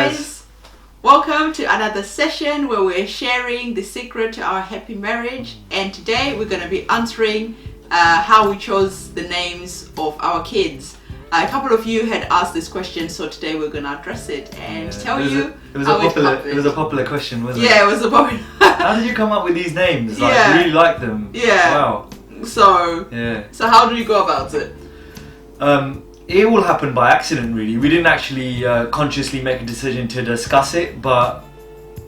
guys! Welcome to another session where we're sharing the secret to our happy marriage, and today we're going to be answering how we chose the names of our kids. A couple of you had asked this question, so today we're going to address it and tell you how it happened. It was a popular question, wasn't it? Yeah, it was a popular. How did you come up with these names? Like, Yeah. I really like them. Yeah. Wow. So how do you go about it? It all happened by accident, really. We didn't actually consciously make a decision to discuss it, but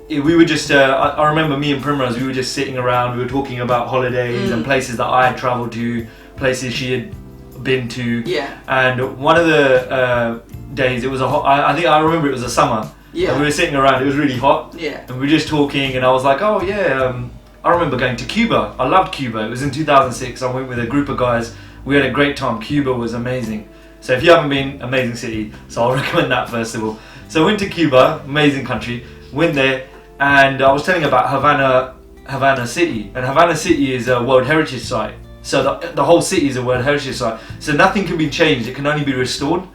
we were just, I remember me and Primrose, we were just sitting around, we were talking about holidays and places that I had travelled to, places she had been to. Yeah. And one of the days, it was I think I remember it was a summer. Yeah. And we were sitting around, it was really hot. Yeah. And we were just talking, and I was like, oh yeah, I remember going to Cuba. I loved Cuba. It was in 2006. I went with a group of guys. We had a great time. Cuba was amazing. So if you haven't been, amazing city. So I'll recommend that first of all. So I went to Cuba, amazing country. Went there, and I was telling about Havana City. And Havana City is a World Heritage Site. So the whole city is a World Heritage Site. So nothing can be changed. It can only be restored.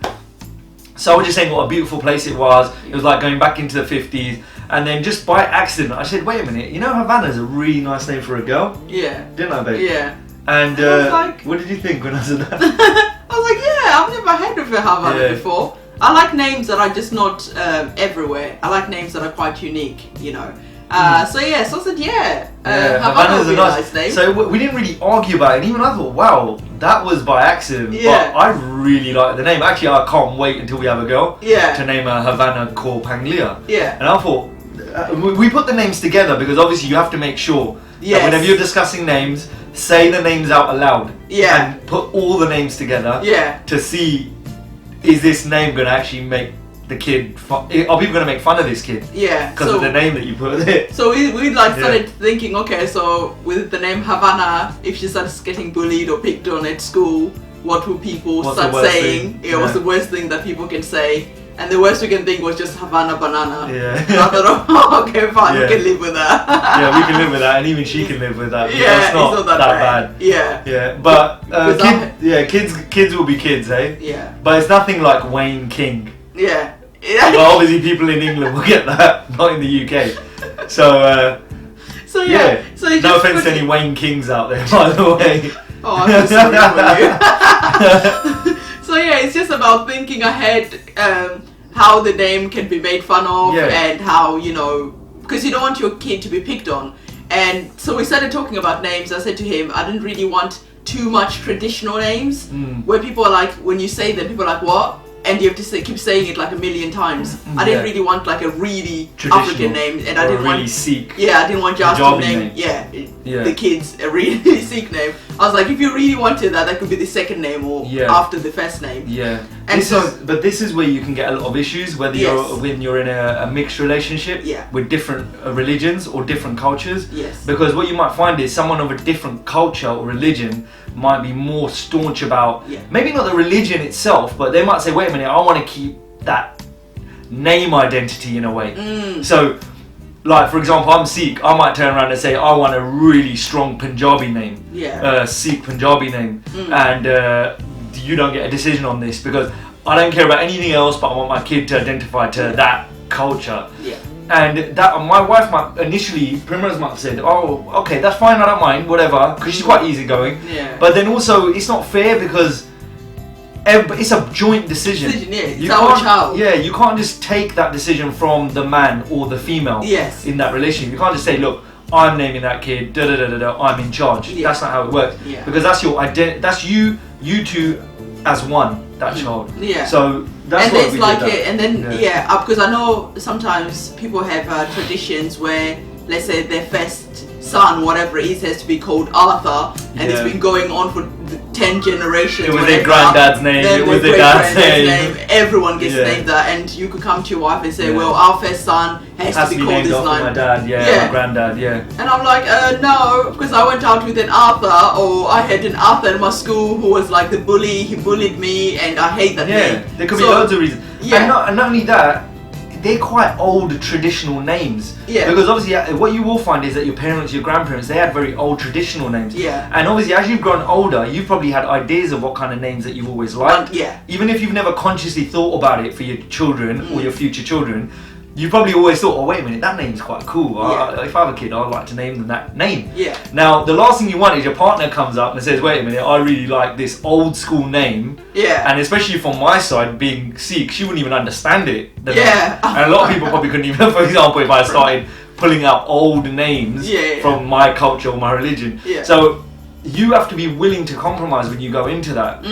So I was just saying what a beautiful place it was. It was like going back into the 50s. And then just by accident, I said, wait a minute, you know Havana's a really nice name for a girl? Yeah. Didn't I, babe? Yeah. And like, what did you think when I said that? I was like, yeah, I've never heard of a Havana before. I like names that are just not everywhere. I like names that are quite unique, you know. So I said, Havana would be a nice name. So we didn't really argue about it, and even I thought, wow, that was by accident. Yeah. But I really like the name. Actually, I can't wait until we have a girl to name a Havana called Panglea. Yeah. And I thought, we put the names together because obviously you have to make sure that whenever you're discussing names, say the names out aloud. Yeah. And put all the names together. Yeah. To see, is this name going to actually make the kid are people going to make fun of this kid? Yeah. Because of the name that you put there. So we started thinking, okay, so with the name Havana, if she starts getting bullied or picked on at school, what will people start saying? What's the worst thing that people can say? And the worst we can think was just Havana banana. Yeah. And I thought, oh, okay, fine, we can live with that. Yeah, we can live with that, and even she can live with that. Yeah, it's not that bad. Yeah. Yeah, but kids will be kids, eh? Yeah. But it's nothing like Wayne King. Yeah. But obviously people in England will get that, not in the UK. So no offense to any Wayne Kings out there, by the way. Oh, I'm so sorry for you. So it's just about thinking ahead, how the name can be made fun of, and how, because you don't want your kid to be picked on. And so we started talking about names. I said to him, I didn't really want too much traditional names, where people are like, when you say them, people are like, what? And you have to keep saying it like a million times. I didn't really want like a really African name, and I didn't want Sikh. Yeah, I didn't want just to name the kids a really Sikh name. I was like, if you really wanted that could be the second name or after the first name. Yeah. And this is where you can get a lot of issues, whether when you're in a mixed relationship with different religions or different cultures. Yes. Because what you might find is someone of a different culture or religion might be more staunch about maybe not the religion itself, but they might say, wait a minute, I want to keep that name identity in a way. So, like for example, I'm Sikh, I might turn around and say, I want a really strong Punjabi name, Sikh Punjabi name, and you don't get a decision on this because I don't care about anything else, but I want my kid to identify to that culture. Yeah. And that my wife might initially, Primrose might have said, oh, okay, that's fine, I don't mind, whatever, because she's quite easygoing. Yeah. But then also, it's not fair because it's a joint decision. It's our child. Yeah, you can't just take that decision from the man or the female in that relationship. You can't just say, look, I'm naming that kid, I'm in charge. Yeah. That's not how it works. Yeah. Because that's your identity, that's you two as one, that child. Yeah. So that's what we did. Because I know sometimes people have traditions where, let's say, their first son, whatever it is, has to be called Arthur, and it's been going on for 10 generations. It was their granddad's name, it was their dad's name. Everyone gets named that, and you could come to your wife and say, well, our first son has to be called this name. My dad, my granddad, And I'm like, no, because I went out with an Arthur, or I had an Arthur in my school who was like the bully, he bullied me, and I hate that name. There could be loads of reasons. Yeah. And not only that, they're quite old traditional names. Yeah. Because obviously what you will find is that your parents, your grandparents, they had very old traditional names. Yeah. And obviously as you've grown older, you've probably had ideas of what kind of names that you've always liked. Yeah. Even if you've never consciously thought about it for your children or your future children, you probably always thought, oh wait a minute, that name's quite cool. Yeah. If I have a kid, I'd like to name them that name. Yeah. Now, the last thing you want is your partner comes up and says, wait a minute, I really like this old school name. Yeah. And especially from my side, being Sikh, she wouldn't even understand it. Yeah. And a lot of people probably couldn't even, for example, if I started pulling out old names from my culture or my religion. Yeah. So you have to be willing to compromise when you go into that.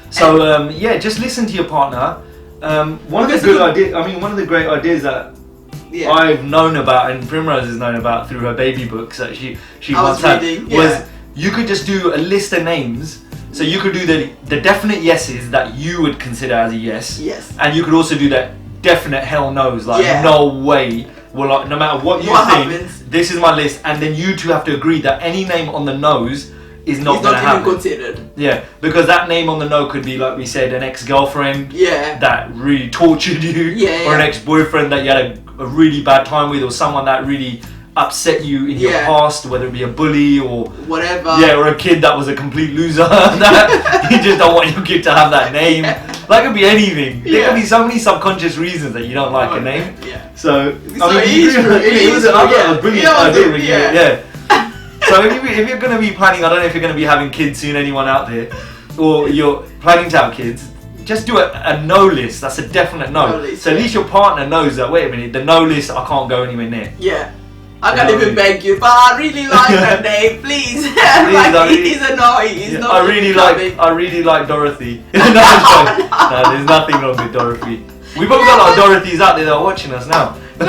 So just listen to your partner. One of the great ideas that I've known about and Primrose has known about through her baby books that she once had was you could just do a list of names. So you could do the definite yeses that you would consider as a yes. Yes. And you could also do that definite hell no's, like no way. Well, no matter what you think, happens? This is my list, and then you two have to agree that any name on the nose is not going to happen. Even considered. Yeah, because that name on the no could be, like we said, an ex-girlfriend that really tortured you, or an ex-boyfriend that you had a really bad time with, or someone that really upset you in your past, whether it be a bully or whatever. Yeah, or a kid that was a complete loser. That you just don't want your kid to have that name. Like, it could be anything. There could be so many subconscious reasons that you don't like a name. Yeah. So, it was a brilliant idea. So if you're going to be planning, I don't know if you're going to be having kids soon, anyone out there, or you're planning to have kids, just do a no list. That's a definite no. List, so at least your partner knows that, wait a minute, the no list, I can't go anywhere near. Yeah. I can't even beg you, but I really like that name, please. He's annoying. He's not I really like Dorothy. No, there's nothing wrong with Dorothy. We've probably got a lot of Dorothys out there that are watching us now. No,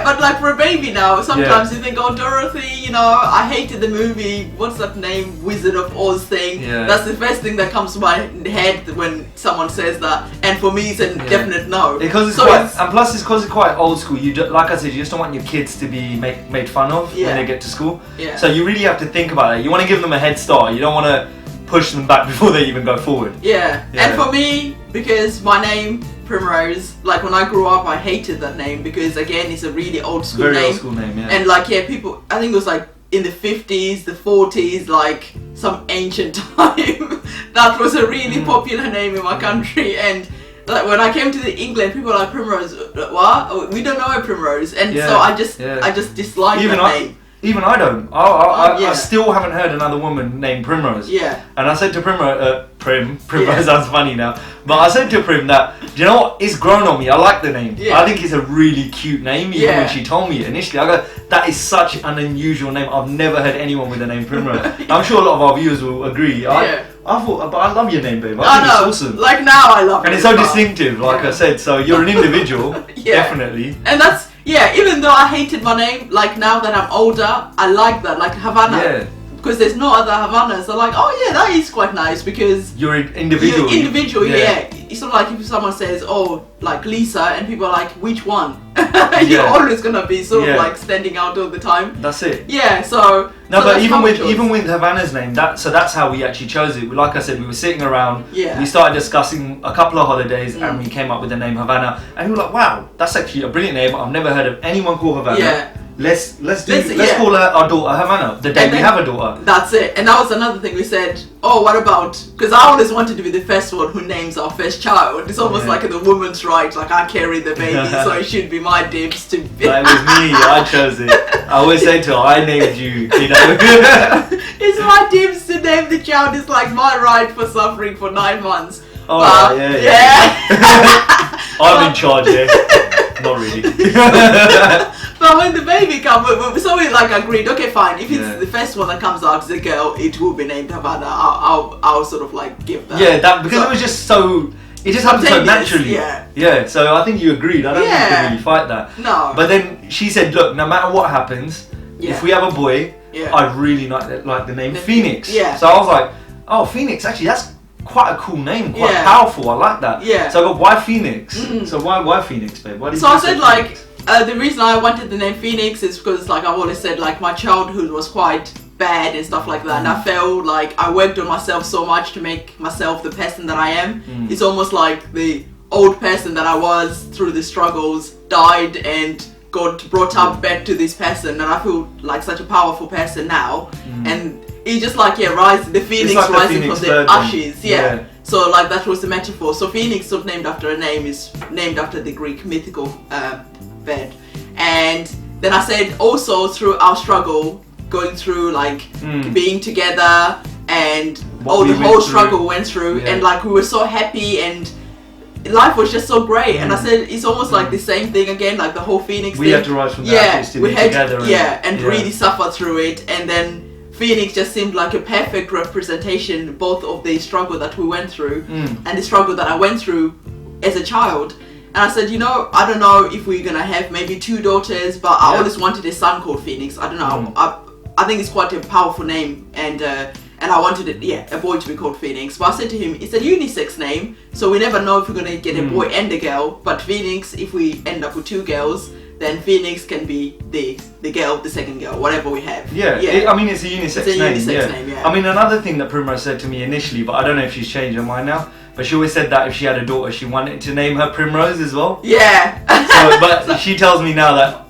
but like for a baby now, sometimes you think, oh, Dorothy, I hated the movie, what's that name, Wizard of Oz thing. Yeah. That's the first thing that comes to my head when someone says that. And for me, it's a definite no. Because and plus it's because it's quite old school. Like I said, you just don't want your kids to be made fun of when they get to school. Yeah. So you really have to think about it. You want to give them a head start. You don't want to push them back before they even go forward. Yeah. And for me, because my name, Primrose, like when I grew up, I hated that name because again, it's a really old school name. Very old school name, yeah. And people, I think it was like in the 50s, the 40s, like some ancient time, that was a really popular name in my country. And like when I came to England, people were like, Primrose, what? We don't know a Primrose. And so I just disliked that name. Even I don't. I still haven't heard another woman named Primrose. Yeah. And I said to Primrose sounds funny now, but I said to Prim that, do you know what? It's grown on me. I like the name. Yeah. I think it's a really cute name, even when she told me it initially. I go, that is such an unusual name. I've never heard anyone with the name Primrose. I'm sure a lot of our viewers will agree. I thought, but I love your name, babe. I think it's awesome. Like now I love it. And it's so distinctive, like I said. So you're an individual, definitely. And that's, even though I hated my name, like now that I'm older, I like that, like Havana. Yeah. Because there's no other Havanas. So like, that is quite nice because you're an individual. You're individual, It's not like if someone says, like Lisa, and people are like, which one? You're always gonna be sort of like standing out all the time. That's it. Yeah. So. No, but even with Havana's name, that's how we actually chose it. Like I said, we were sitting around. Yeah. We started discussing a couple of holidays, and we came up with the name Havana. And we were like, wow, that's actually a brilliant name. I've never heard of anyone called Havana. Yeah. Let's call our daughter Havana the day we have a daughter. That's it. And that was another thing we said, what about, because I always wanted to be the first one who names our first child. It's almost like the woman's right, like I carry the baby, so it should be my dibs to be. That was me, I chose it. I always say to her, I named you, It's my dibs to name the child. It's like my right for suffering for 9 months. Oh, I'm in charge, Not really. But when the baby comes, so we like agreed, okay fine, if it's the first one that comes out as a girl, it will be named Havana. I'll sort of like give that. Yeah, because it was just so, it just happened so naturally. Yeah, so I think you agreed. I don't think you can really fight that. No. But then she said, look, no matter what happens, if we have a boy, I really like the name Phoenix. Yeah. So I was like, oh, Phoenix, actually that's quite a cool name, quite powerful, I like that. Yeah. So I go, why Phoenix? So why Phoenix, babe? Why did I said like, the reason I wanted the name Phoenix is because like I've always said like my childhood was quite bad and stuff like that, and I felt like I worked on myself so much to make myself the person that I am. It's almost like the old person that I was through the struggles died and got brought up back to this person, and I feel like such a powerful person now. And it's just like rising, the phoenix like rising phoenix from the ashes. Yeah. So like that was the metaphor. So phoenix, not named after a name, is named after the Greek mythical bird. And then I said also through our struggle, going through like being together and the whole struggle we went through, and like we were so happy and life was just so great. And I said it's almost like the same thing again, like the whole phoenix we thing. had to rise from the ashes to be together and really suffer through it, and then phoenix just seemed like a perfect representation both of the struggle that we went through and the struggle that I went through as a child. And I said, I don't know if we're gonna have maybe 2 daughters, but I always wanted a son called Phoenix. I don't know, I think it's quite a powerful name, and I wanted a boy to be called Phoenix. But I said to him, it's a unisex name, so we never know if we're gonna get a boy and a girl. But Phoenix, if we end up with 2 girls, then Phoenix can be the girl, the second girl, whatever we have. I mean, it's a unisex name. It's a unisex name. I mean, another thing that Primrose said to me initially, but I don't know if she's changed her mind now, but she always said that if she had a daughter, she wanted to name her Primrose as well. Yeah. But she tells me now that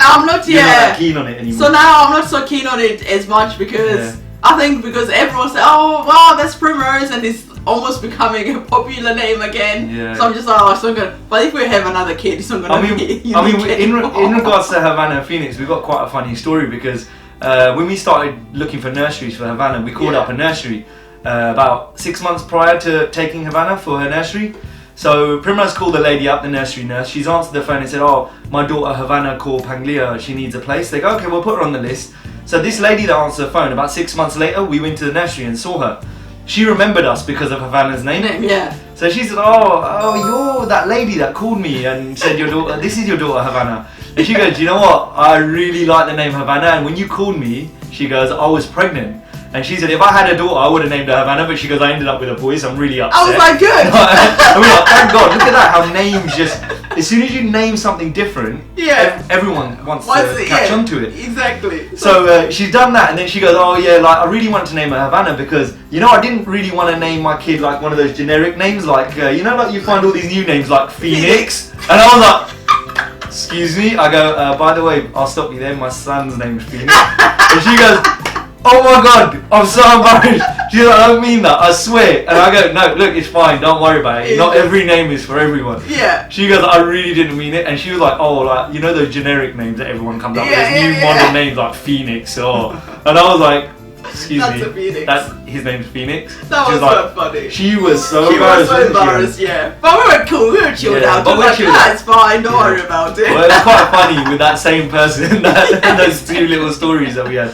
I'm not you're not that keen on it anymore. So now I'm not so keen on it as much because I think because everyone says, oh wow, that's Primrose, and it's almost becoming a popular name again. So I'm just like, it's not gonna. But if we have another kid, it's not gonna be. In regards to Havana and Phoenix, we've got quite a funny story because when we started looking for nurseries for Havana, we called up a nursery about 6 months prior to taking Havana for her nursery. So Primrose called the lady up, the nursery nurse. She's answered the phone and said, oh, my daughter Havana called Panglea, she needs a place. They go, okay, we'll put her on the list. So this lady that answered the phone, about 6 months later, we went to the nursery and saw her. She remembered us because of Havana's name. So she said, oh, you're that lady that called me and said your daughter, this is your daughter Havana. And she goes, you know what, I really like the name Havana, and when you called me, she goes, I was pregnant. And she said, if I had a daughter, I would have named her Havana, but she goes, I ended up with a boy, so I'm really upset. I was like, good. I mean, like, thank God, look at that, how names just, as soon as you name something different, everyone wants to catch on to it. Exactly. So she's done that, and then she goes, oh yeah, like I really wanted to name her Havana because, I didn't really want to name my kid like one of those generic names, like, like you find all these new names like Phoenix. And I was like, excuse me? I go, by the way, I'll stop you there, my son's name's Phoenix. And she goes, oh my God, I'm so embarrassed. She's like, I don't mean that, I swear. And I go, no, look, it's fine, don't worry about it. Not every name is for everyone. She goes, I really didn't mean it. And she was like, oh, like, those generic names that everyone comes up with, those new modern names like Phoenix or... And I was like, excuse me, a Phoenix. His name's Phoenix. That was so funny. She was so embarrassed. But we were cool, we were chilled out. But like, it's fine, don't worry about it. Well, it was quite funny with that same person, those 2 little stories that we had.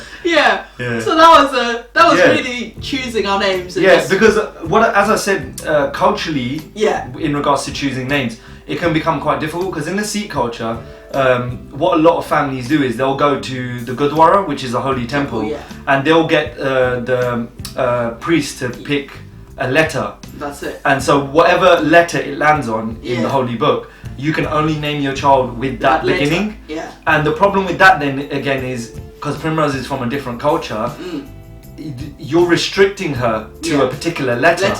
So that was really choosing our names. And because as I said, culturally, in regards to choosing names, it can become quite difficult because in the Sikh culture, what a lot of families do is they'll go to the Gurdwara, which is a holy temple, and they'll get the priest to pick a letter. That's it. And so whatever letter it lands on in the holy book, you can only name your child with that beginning. And the problem with that then again is, because Primrose is from a different culture, you're restricting her to a particular letter.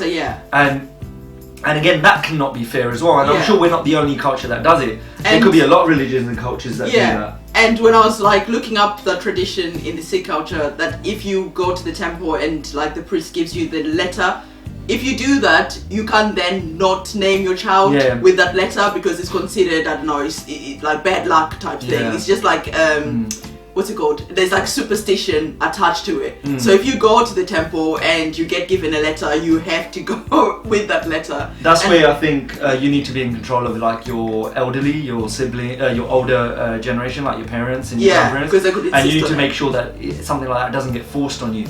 And again, that cannot be fair as well. And I'm sure we're not the only culture that does it. There could be a lot of religions and cultures that do that. And when I was like looking up the tradition in the Sikh culture, that if you go to the temple and like the priest gives you the letter, if you do that, you can then not name your child with that letter because it's considered, I don't know, it's like bad luck type thing. It's just like what's it called? There's like superstition attached to it. So if you go to the temple and you get given a letter, you have to go with that letter. That's where I think you need to be in control of like your elderly, your sibling, your older generation, like your parents and your grandparents. Because they could and you need to make sure that something like that doesn't get forced on you.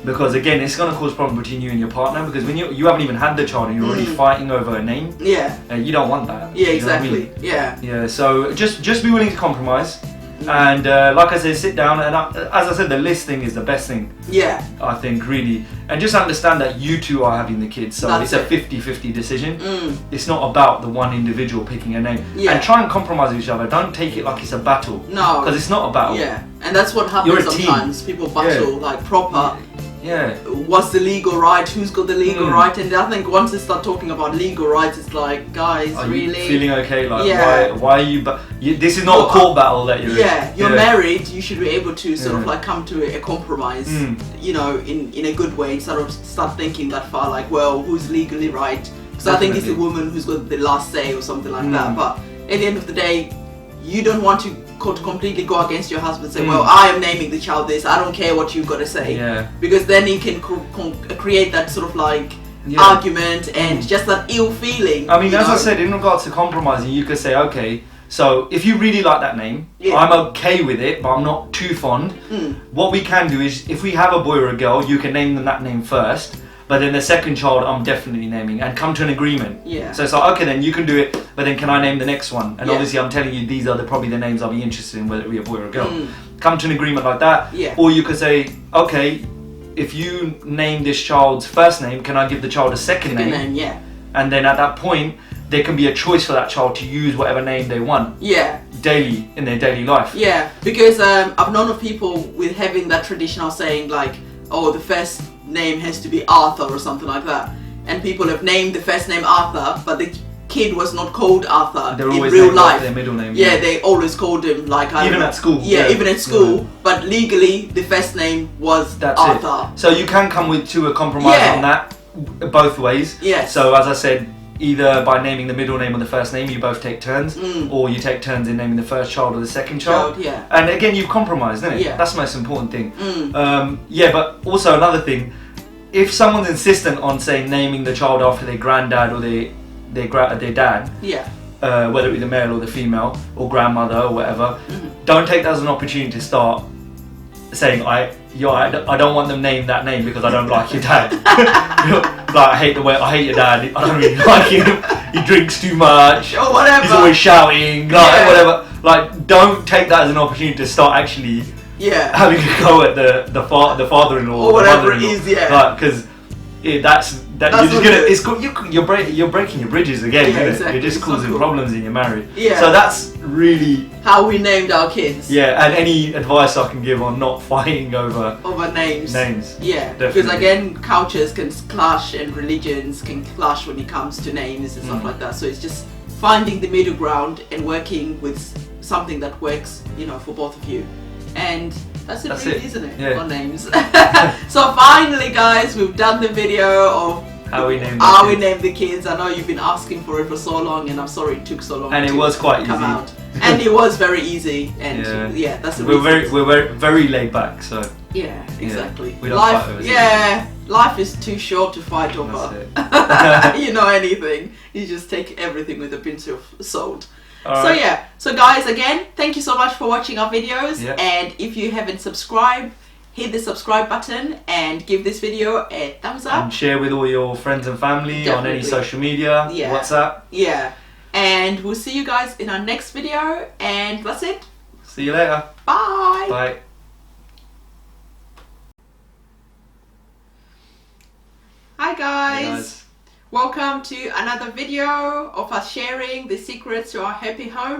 Because again, it's going to cause problem between you and your partner because when you haven't even had the child and you're already fighting over a name. You don't want that. Exactly. You know what I mean? So just be willing to compromise. And like I said, sit down and as I said, the list thing is the best thing. I think really. And just understand that you two are having the kids, so it's a 50-50 decision. It's not about the one individual picking a name. And try and compromise with each other. Don't take it like it's a battle. No. Because it's not a battle. And that's what happens sometimes. People battle like proper. Yeah. What's the legal right? Who's got the legal right? And I think once they start talking about legal rights, it's like, guys, are really? You feeling okay? Like, why are you? This is not a court battle that you're in. Yeah, you're married. You should be able to sort of like come to a compromise, you know, in a good way. Instead of start thinking that far, like, well, who's legally right? Because I think it's the woman who's got the last say or something like that. But at the end of the day, you don't want to completely go against your husband and say, well, I am naming the child this, I don't care what you've got to say. Yeah. Because then you can create that sort of like argument and just that ill feeling. I mean, as I said, in regards to compromising, you could say, okay, so if you really like that name, I'm okay with it, but I'm not too fond. What we can do is, if we have a boy or a girl, you can name them that name first. But then the second child, I'm definitely naming, and come to an agreement. Yeah. So it's like, okay, then you can do it, but then can I name the next one? And obviously, I'm telling you, these are probably the names I'll be interested in, whether it be a boy or a girl. Come to an agreement like that. Yeah. Or you could say, okay, if you name this child's first name, can I give the child a second name? Yeah. And then at that point, there can be a choice for that child to use whatever name they want. Yeah. Daily, in their daily life. Yeah, because I've known of people with having that traditional saying like, oh, the first name has to be Arthur or something like that, and people have named the first name Arthur, but the kid was not called Arthur in real life. Their middle name. Yeah, they always called him like even at school. Yeah, even at school. But legally, the first name was Arthur. So you can come to a compromise on that both ways. Yes. So as I said, either by naming the middle name or the first name, you both take turns, or you take turns in naming the first child or the second child. Yeah. And again, you've compromised, isn't it? Yeah. That's the most important thing. Yeah, but also another thing, if someone's insistent on saying naming the child after their granddad or their dad, whether it be the male or the female or grandmother or whatever, don't take that as an opportunity to start saying I don't want them named that name because I don't like your dad. Like, I hate your dad. I don't really like him. He drinks too much. Or whatever. He's always shouting. Like whatever. Like, don't take that as an opportunity to start actually having a go at the father-in-law or whatever it is. Like, because you're just gonna you're breaking your bridges again. Isn't exactly. it? You're just causing problems in your marriage. Yeah. So that's really how we named our kids. Yeah, and any advice I can give on not fighting over names. Yeah, definitely. because again, cultures can clash and religions can clash when it comes to names and stuff like that. So it's just finding the middle ground and working with something that works, you know, for both of you. And that's it, isn't it? Yeah. On names. So finally, guys, we've done the video of how we named the kids. I know you've been asking for it for so long, and I'm sorry it took so long. And it was quite easy. Out. And it was very easy. And that's the reason. We're very laid back. So yeah, exactly. We don't fight over life is too short to fight over. You know, anything. You just take everything with a pinch of salt. So guys, again, thank you so much for watching our videos, and if you haven't subscribed, hit the subscribe button and give this video a thumbs up. And share with all your friends and family on any social media, WhatsApp. Yeah, and we'll see you guys in our next video, and that's it. See you later. Bye. Bye. Hi guys. Welcome to another video of us sharing the secrets to our happy home.